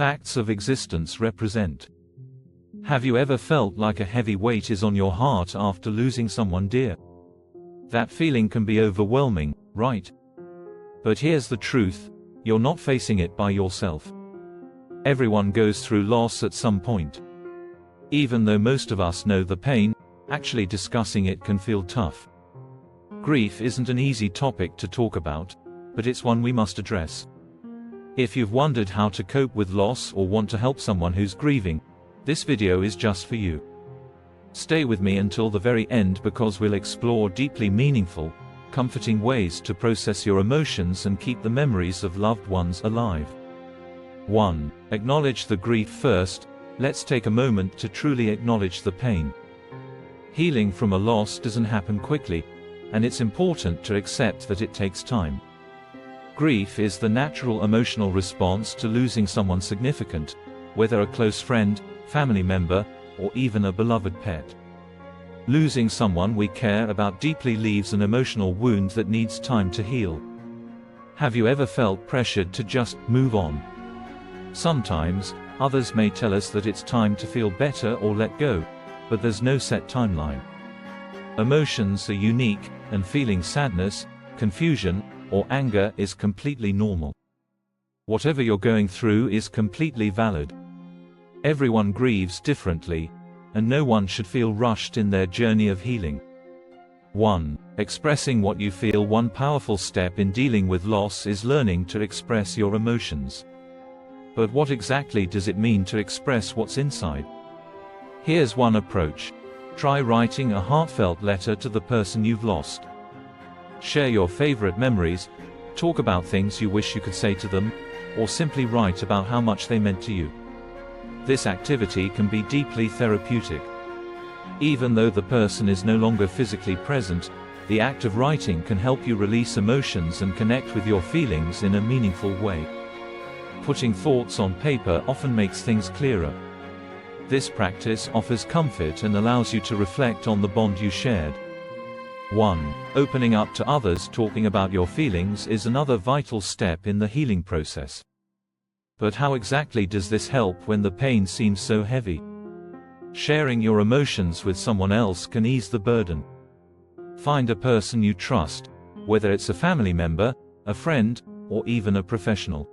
facts of existence represent. Have you ever felt like a heavy weight is on your heart after losing someone dear? That feeling can be overwhelming, right? But here's the truth, you're not facing it by yourself. Everyone goes through loss at some point. Even though most of us know the pain, actually discussing it can feel tough. Grief isn't an easy topic to talk about, but it's one we must address. If you've wondered how to cope with loss or want to help someone who's grieving, this video is just for you. Stay with me until the very end because we'll explore deeply meaningful, comforting ways to process your emotions and keep the memories of loved ones alive. 1. Acknowledge the grief first. Let's take a moment to truly acknowledge the pain. Healing from a loss doesn't happen quickly, and it's important to accept that it takes time. Grief is the natural emotional response to losing someone significant, whether a close friend, family member, or even a beloved pet. Losing someone we care about deeply leaves an emotional wound that needs time to heal. Have you ever felt pressured to just move on? Sometimes, others may tell us that it's time to feel better or let go, but there's no set timeline. Emotions are unique, and feeling sadness, confusion, or anger is completely normal. Whatever you're going through is completely valid. Everyone grieves differently, and no one should feel rushed in their journey of healing. 1. Expressing what you feel. One powerful step in dealing with loss is learning to express your emotions. But what exactly does it mean to express what's inside? Here's one approach. Try writing a heartfelt letter to the person you've lost. Share your favorite memories, talk about things you wish you could say to them, or simply write about how much they meant to you. This activity can be deeply therapeutic. Even though the person is no longer physically present, the act of writing can help you release emotions and connect with your feelings in a meaningful way. Putting thoughts on paper often makes things clearer. This practice offers comfort and allows you to reflect on the bond you shared. 1. Opening up to others. Talking about your feelings is another vital step in the healing process. But how exactly does this help when the pain seems so heavy? Sharing your emotions with someone else can ease the burden. Find a person you trust, whether it's a family member, a friend, or even a professional.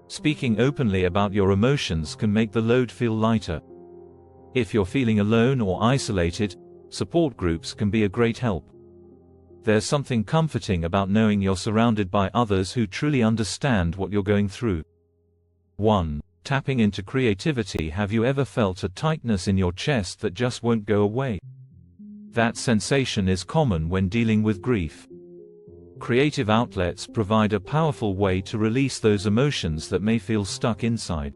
Speaking openly about your emotions can make the load feel lighter. If you're feeling alone or isolated, support groups can be a great help. There's something comforting about knowing you're surrounded by others who truly understand what you're going through. 1. Tapping into creativity. Have you ever felt a tightness in your chest that just won't go away? That sensation is common when dealing with grief. Creative outlets provide a powerful way to release those emotions that may feel stuck inside.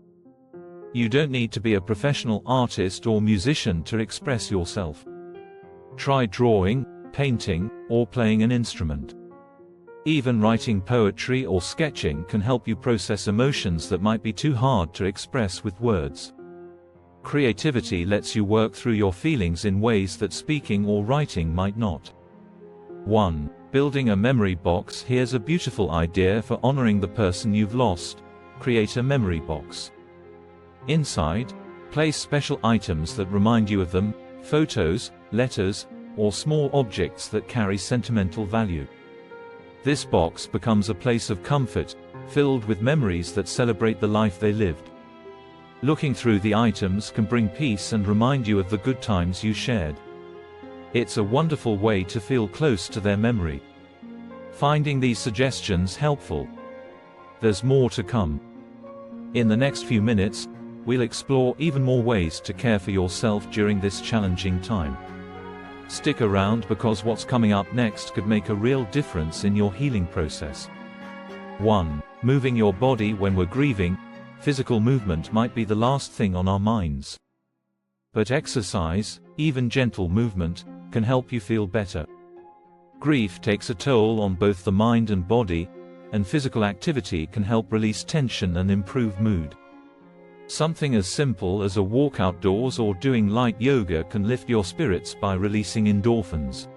You don't need to be a professional artist or musician to express yourself. Try drawing, painting, or playing an instrument. Even writing poetry or sketching can help you process emotions that might be too hard to express with words. Creativity lets you work through your feelings in ways that speaking or writing might not. 1. Building a memory box. Here's a beautiful idea for honoring the person you've lost. Create a memory box. Inside, place special items that remind you of them, photos, letters, or small objects that carry sentimental value. This box becomes a place of comfort, filled with memories that celebrate the life they lived. Looking through the items can bring peace and remind you of the good times you shared. It's a wonderful way to feel close to their memory. Finding these suggestions helpful? There's more to come. In the next few minutes, we'll explore even more ways to care for yourself during this challenging time. Stick around because what's coming up next could make a real difference in your healing process. 1. Moving your body. When we're grieving, physical movement might be the last thing on our minds. But exercise, even gentle movement, can help you feel better. Grief takes a toll on both the mind and body, and physical activity can help release tension and improve mood. Something as simple as a walk outdoors or doing light yoga can lift your spirits by releasing endorphins.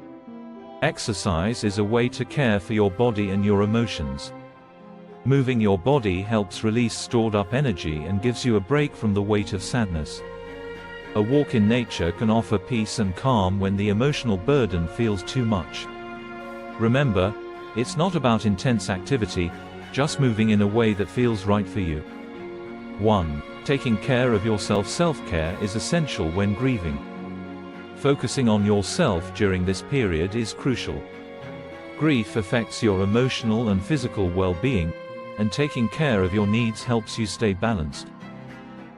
Exercise is a way to care for your body and your emotions. Moving your body helps release stored up energy and gives you a break from the weight of sadness. A walk in nature can offer peace and calm when the emotional burden feels too much. Remember, it's not about intense activity, just moving in a way that feels right for you. 1. Taking care of yourself. Self-care is essential when grieving. Focusing on yourself during this period is crucial. Grief affects your emotional and physical well-being, and taking care of your needs helps you stay balanced.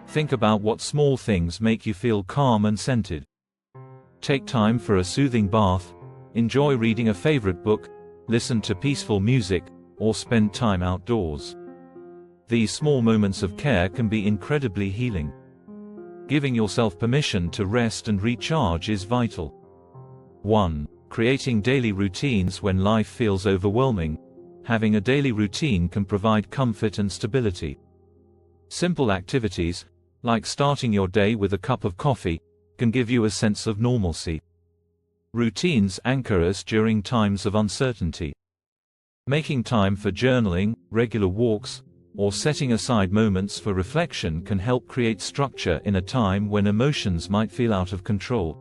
Think about what small things make you feel calm and centered. Take time for a soothing bath, enjoy reading a favorite book, listen to peaceful music, or spend time outdoors. These small moments of care can be incredibly healing. Giving yourself permission to rest and recharge is vital. 1. Creating daily routines when life feels overwhelming. Having a daily routine can provide comfort and stability. Simple activities, like starting your day with a cup of coffee, can give you a sense of normalcy. Routines anchor us during times of uncertainty. Making time for journaling, regular walks, or setting aside moments for reflection can help create structure in a time when emotions might feel out of control.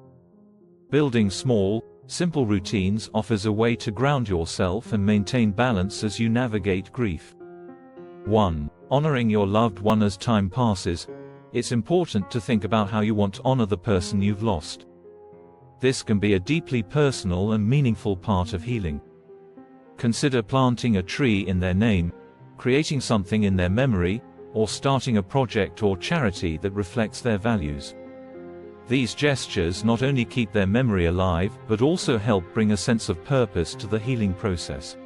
Building small, simple routines offers a way to ground yourself and maintain balance as you navigate grief. 1. Honoring your loved one. As time passes, it's important to think about how you want to honor the person you've lost. This can be a deeply personal and meaningful part of healing. Consider planting a tree in their name, creating something in their memory, or starting a project or charity that reflects their values. These gestures not only keep their memory alive but also help bring a sense of purpose to the healing process.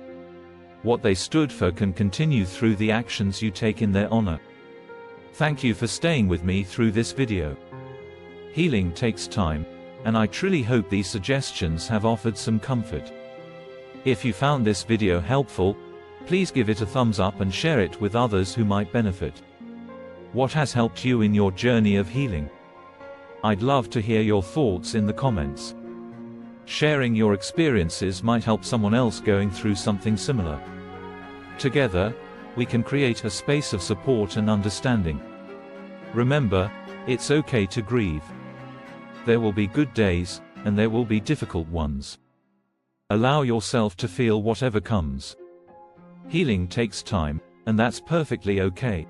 What they stood for can continue through the actions you take in their honor. Thank you for staying with me through this video. Healing takes time, and I truly hope these suggestions have offered some comfort. If you found this video helpful, please give it a thumbs up and share it with others who might benefit. What has helped you in your journey of healing? I'd love to hear your thoughts in the comments. Sharing your experiences might help someone else going through something similar. Together, we can create a space of support and understanding. Remember, it's okay to grieve. There will be good days, and there will be difficult ones. Allow yourself to feel whatever comes. Healing takes time, and that's perfectly okay.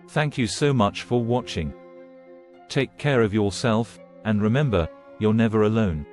Thank you so much for watching. Take care of yourself, and remember, you're never alone.